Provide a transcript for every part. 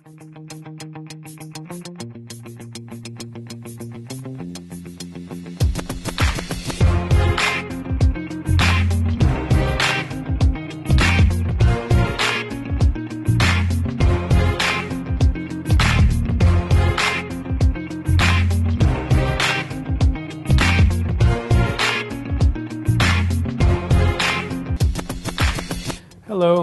Hello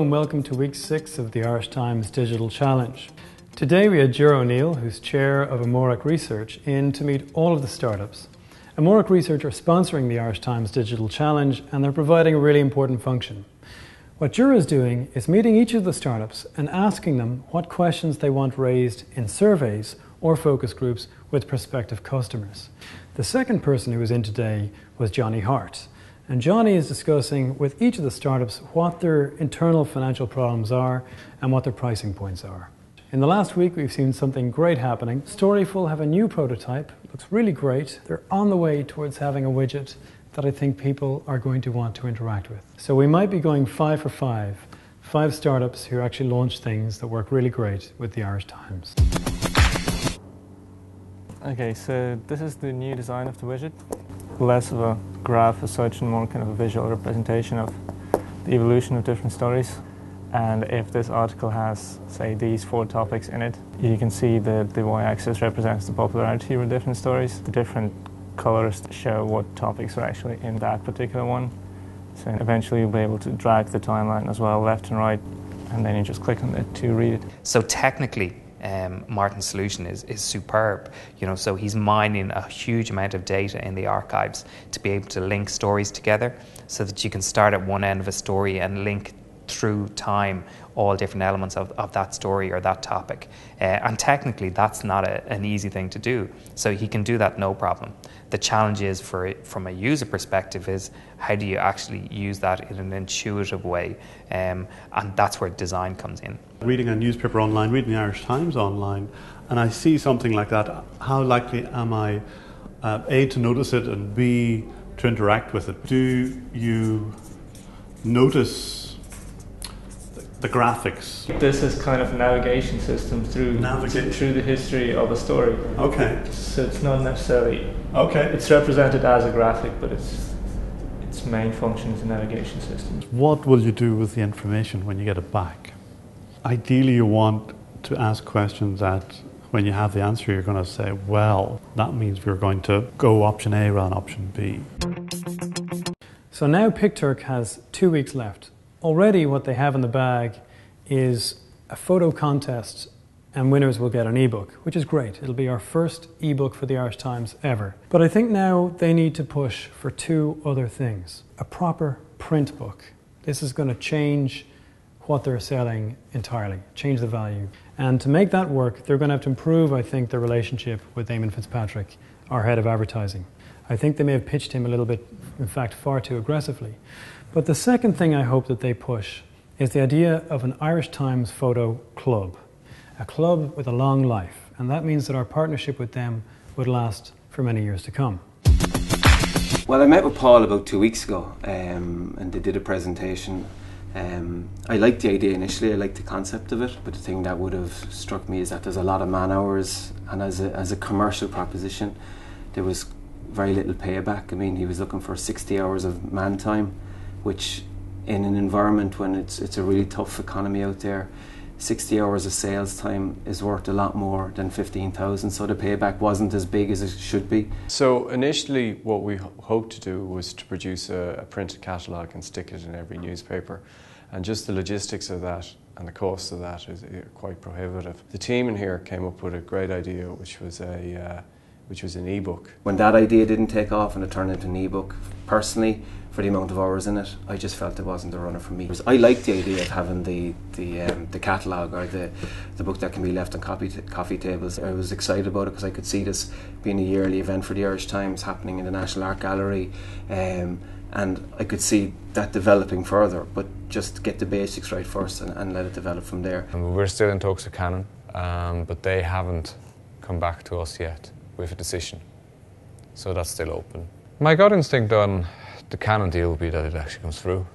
and welcome to week 6 of the Irish Times Digital Challenge. Today we had Gerard O'Neill, who's chair of Amarach Research, in to meet all of the startups. Amarach Research are sponsoring the Irish Times Digital Challenge and they're providing a really important function. What Gerard is doing is meeting each of the startups and asking them what questions they want raised in surveys or focus groups with prospective customers. The second person who was in today was Johnny Harte. And Johnny is discussing with each of the startups what their internal financial problems are and what their pricing points are. In the last week, we've seen something great happening. Storyful have a new prototype. It looks really great. They're on the way towards having a widget that I think people are going to want to interact with. So we might be going 5 for 5. 5 startups who actually launch things that work really great with the Irish Times. Okay, so this is the new design of the widget. Less of a graph as such and more kind of a visual representation of the evolution of different stories. And if this article has, say, these 4 topics in it, you can see that the y-axis represents the popularity of different stories. The different colors show what topics are actually in that particular one. So eventually you'll be able to drag the timeline as well, left and right, and then you just click on it to read it. So technically, Martin's solution is superb. So he's mining a huge amount of data in the archives to be able to link stories together so that you can start at one end of a story and link through time all different elements of that story or that topic. And technically that's not an easy thing to do. So he can do that no problem. The challenge is from a user perspective is how do you actually use that in an intuitive way, and that's where design comes in. Reading a newspaper online, reading the Irish Times online, and I see something like that, how likely am I, A, to notice it, and B, to interact with it? Do you notice the graphics? This is kind of a navigation system through the history of a story. Okay. So it's not necessarily... Okay. It's represented as a graphic, but its main function is a navigation system. What will you do with the information when you get it back? Ideally you want to ask questions that when you have the answer you're going to say, well, that means we're going to go option A rather than option B. So now PicTurk has 2 weeks left. Already what they have in the bag is a photo contest and winners will get an ebook, which is great. It'll be our first ebook for the Irish Times ever. But I think now they need to push for 2 other things. A proper print book. This is going to change what they're selling entirely, change the value. And to make that work, they're going to have to improve, I think, their relationship with Eamon Fitzpatrick, our head of advertising. I think they may have pitched him a little bit, in fact, far too aggressively. But the second thing I hope that they push is the idea of an Irish Times photo club. A club with a long life. And that means that our partnership with them would last for many years to come. Well, I met with Paul about 2 weeks ago and they did a presentation. I liked the idea initially, I liked the concept of it, but the thing that would have struck me is that there's a lot of man hours, and as a commercial proposition there was very little payback. I mean, he was looking for 60 hours of man time, which in an environment when it's a really tough economy out there, 60 hours of sales time is worth a lot more than 15,000, so the payback wasn't as big as it should be. So initially what we hoped to do was to produce a printed catalogue and stick it in every newspaper, and just the logistics of that and the cost of that is quite prohibitive. The team in here came up with a great idea, which was an ebook. When that idea didn't take off and it turned into an ebook, personally, for the amount of hours in it, I just felt it wasn't a runner for me. I liked the idea of having the catalogue or the book that can be left on coffee tables. I was excited about it because I could see this being a yearly event for the Irish Times happening in the National Art Gallery, and I could see that developing further, but just get the basics right first and let it develop from there. We're still in talks with Canon, but they haven't come back to us yet with a decision, so that's still open. My gut instinct on the Canon deal will be that it actually comes through.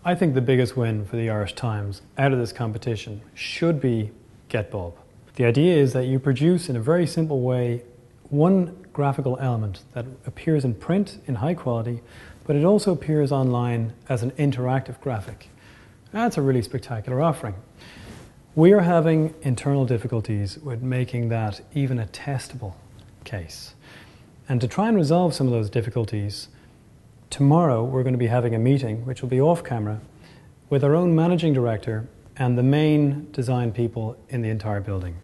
I think the biggest win for the Irish Times out of this competition should be GetBulb. The idea is that you produce in a very simple way one graphical element that appears in print in high quality, but it also appears online as an interactive graphic. That's a really spectacular offering. We are having internal difficulties with making that even a testable case. And to try and resolve some of those difficulties, tomorrow we're going to be having a meeting, which will be off camera, with our own managing director and the main design people in the entire building.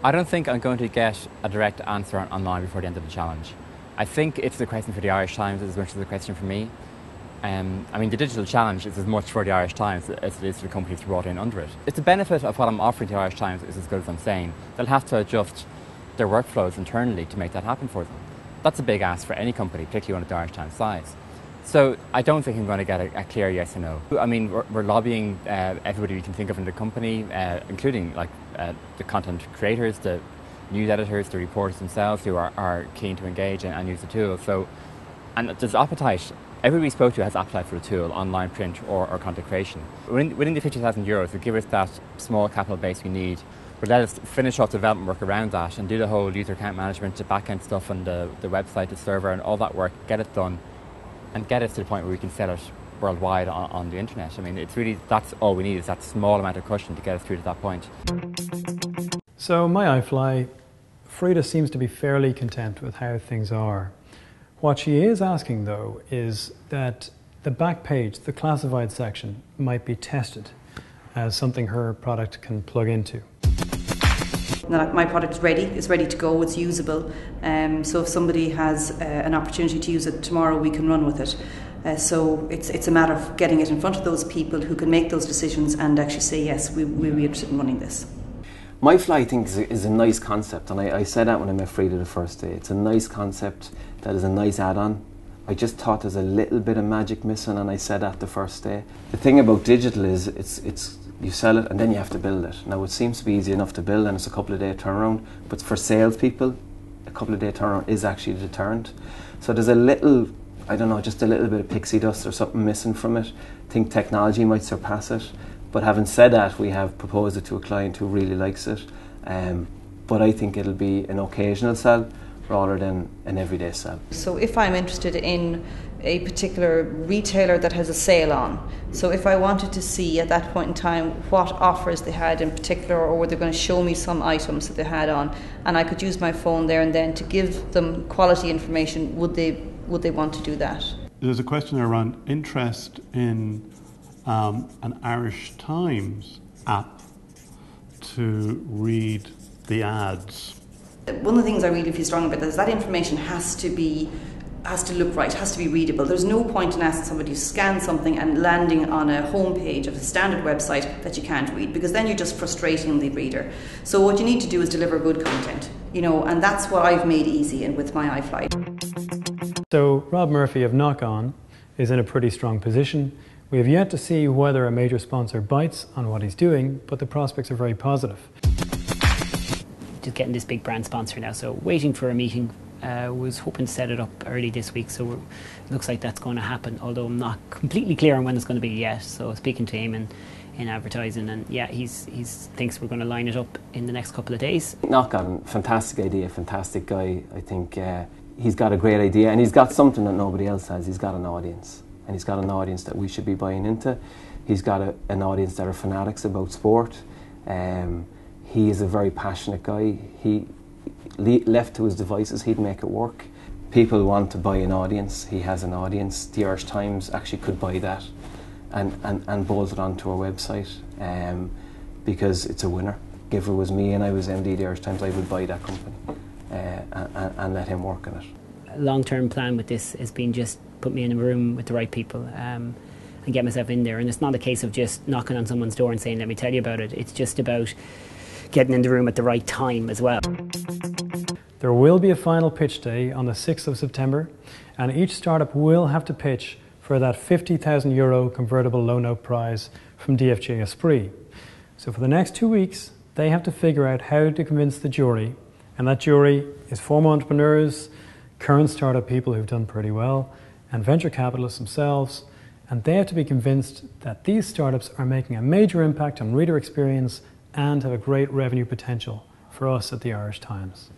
I don't think I'm going to get a direct answer online before the end of the challenge. I think it's a question for the Irish Times as much as a question for me. I mean, the digital challenge is as much for the Irish Times as it is for the companies brought in under it. It's the benefit of what I'm offering to the Irish Times is as good as I'm saying. They'll have to adjust their workflows internally to make that happen for them. That's a big ask for any company, particularly one of the Irish Times size. So I don't think I'm going to get a clear yes or no. I mean, we're lobbying everybody we can think of in the company, including like the content creators, the news editors, the reporters themselves who are keen to engage and use the tool. So, and there's appetite. Everybody we spoke to has appetite for the tool, online, print or content creation. Within the €50,000 will give us that small capital base we need, but let us finish off development work around that and do the whole user account management, the back-end stuff and the website, the server and all that work, get it done and get us to the point where we can sell it worldwide on the internet. I mean, it's really, that's all we need is that small amount of cushion to get us through to that point. So MyiFli, Freda seems to be fairly content with how things are. What she is asking, though, is that the back page, the classified section, might be tested as something her product can plug into. My product is ready to go, it's usable. So if somebody has an opportunity to use it tomorrow, we can run with it. So it's a matter of getting it in front of those people who can make those decisions and actually say, yes, we'll be interested in running this. MyiFli, I think, is a nice concept, and I said that when I met Freda the first day. It's a nice concept that is a nice add-on. I just thought there's a little bit of magic missing, and I said that the first day. The thing about digital is it's you sell it and then you have to build it. Now it seems to be easy enough to build and it's a couple of day turnaround, but for salespeople, a couple of day turnaround is actually a deterrent. So there's a little, I don't know, just a little bit of pixie dust or something missing from it. I think technology might surpass it. But having said that, we have proposed it to a client who really likes it. But I think it'll be an occasional sell rather than an everyday sell. So if I'm interested in a particular retailer that has a sale on, so if I wanted to see at that point in time what offers they had in particular, or were they going to show me some items that they had on, and I could use my phone there and then to give them quality information, would they want to do that? There's a question around interest in an Irish Times app to read the ads. One of the things I really feel strongly about is that information has to look right, has to be readable. There's no point in asking somebody to scan something and landing on a homepage of a standard website that you can't read, because then you're just frustrating the reader. So what you need to do is deliver good content, and that's what I've made easy with MyiFli. So Rob Murphy of Knockon is in a pretty strong position. We have yet to see whether a major sponsor bites on what he's doing, but the prospects are very positive. Just getting this big brand sponsor now, so waiting for a meeting. Was hoping to set it up early this week, so it looks like that's going to happen, although I'm not completely clear on when it's going to be yet. So speaking to him in advertising, and yeah, he thinks we're going to line it up in the next couple of days. Knockon, fantastic idea, fantastic guy. I think he's got a great idea, and he's got something that nobody else has. He's got an audience, and he's got an audience that we should be buying into. He's got an audience that are fanatics about sport. He is a very passionate guy. Left to his devices, he'd make it work. People want to buy an audience. He has an audience. The Irish Times actually could buy that and bolt it onto our website because it's a winner. If it was me and I was MD of the Irish Times, I would buy that company and let him work on it. Long-term plan with this has been just put me in a room with the right people and get myself in there. And it's not a case of just knocking on someone's door and saying, let me tell you about it. It's just about getting in the room at the right time as well. There will be a final pitch day on the 6th of September, and each startup will have to pitch for that €50,000 convertible loan note prize from DFJ Esprit. So for the next 2 weeks, they have to figure out how to convince the jury, and that jury is former entrepreneurs, current startup people who've done pretty well, and venture capitalists themselves, and they have to be convinced that these startups are making a major impact on reader experience and have a great revenue potential for us at the Irish Times.